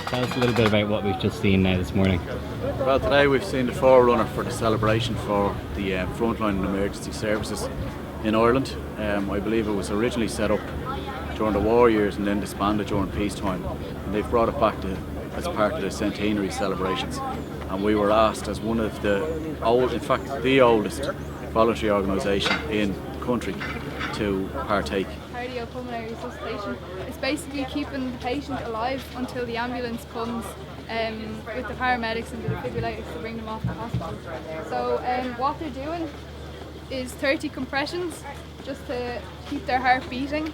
Tell us a little bit about what we've just seen now this morning. Well, today we've seen the forerunner for the celebration for the frontline and emergency services in Ireland. I believe it was originally set up during the war years and then disbanded during peacetime. And they've brought it back as part of the centenary celebrations. And we were asked as one of the the oldest voluntary organisation in the country to partake. Cardiopulmonary resuscitation. It's basically keeping the patient alive until the ambulance comes with the paramedics and the defibrillators to bring them off the hospital. So what they're doing is 30 compressions just to keep their heart beating,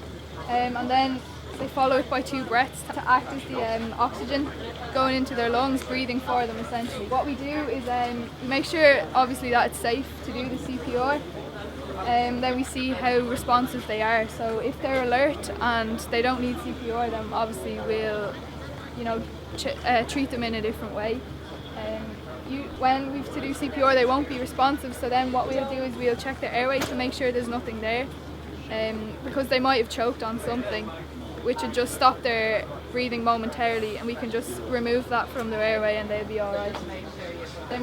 and then they follow it by 2 breaths to act as the oxygen going into their lungs, breathing for them essentially. What we do is we make sure obviously that it's safe to do the CPR. Then we see how responsive they are. So if they're alert and they don't need CPR, then obviously we'll, treat them in a different way. When we have to do CPR, they won't be responsive. So then what we'll do is we'll check their airway to make sure there's nothing there, because they might have choked on something, which would just stop their breathing momentarily, and we can just remove that from their airway and they'll be all right. Then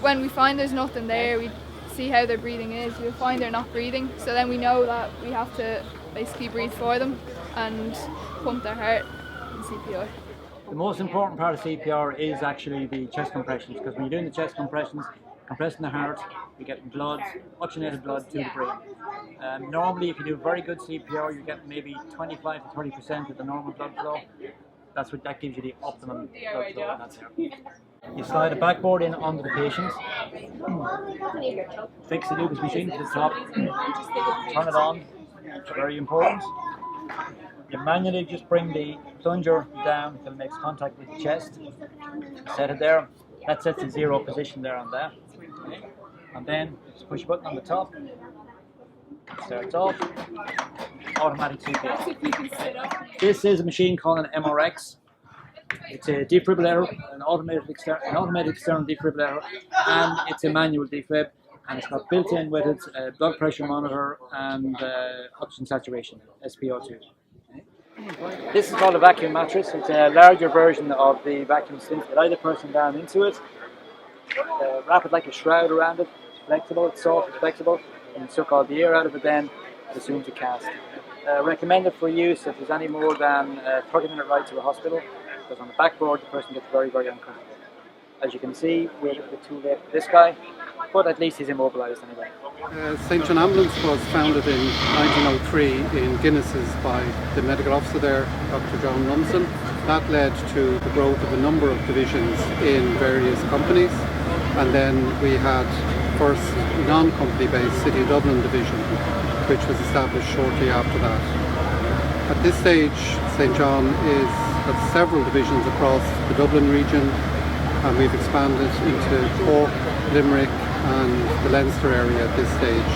when we find there's nothing there, we see how their breathing is. We'll find they're not breathing, so then we know that we have to basically breathe for them and pump their heart in CPR. The most important part of CPR is actually the chest compressions, because when you're doing the chest compressions, compressing the heart, you're getting blood, oxygenated blood to the brain. Normally, if you do very good CPR, you get maybe 25 to 30% of the normal blood flow. That gives you the optimum blood flow. That's it. You slide a backboard in onto the patient, fix the Lucas machine to the top, turn it on, it's very important. You manually just bring the plunger down until it makes contact with the chest, set it there, that sets the 0 position there on that. And then just push a button on the top, starts off, automatic CPR. This is a machine called an MRX. It's a defibrillator, an automated external defibrillator, and it's a manual defib, and it's got built in with it a blood pressure monitor and oxygen saturation, SpO2. This is called a vacuum mattress. It's a larger version of the vacuum slinks. You lie the person down into it, wrap it like a shroud around it. It's flexible, it's soft, it's flexible, and you suck all the air out of it then as soon as you cast. Recommended for use if there's any more than a 30-minute ride to the hospital, because on the backboard the person gets very, very uncomfortable. As you can see, we're a little bit too late for this guy, but at least he's immobilised anyway. St John Ambulance was founded in 1903 in Guinness's by the medical officer there, Dr. John Lumsden. That led to the growth of a number of divisions in various companies, and then we had first non-company based City of Dublin division, which was established shortly after that. At this stage, St John has several divisions across the Dublin region, and we've expanded into Cork, Limerick and the Leinster area at this stage.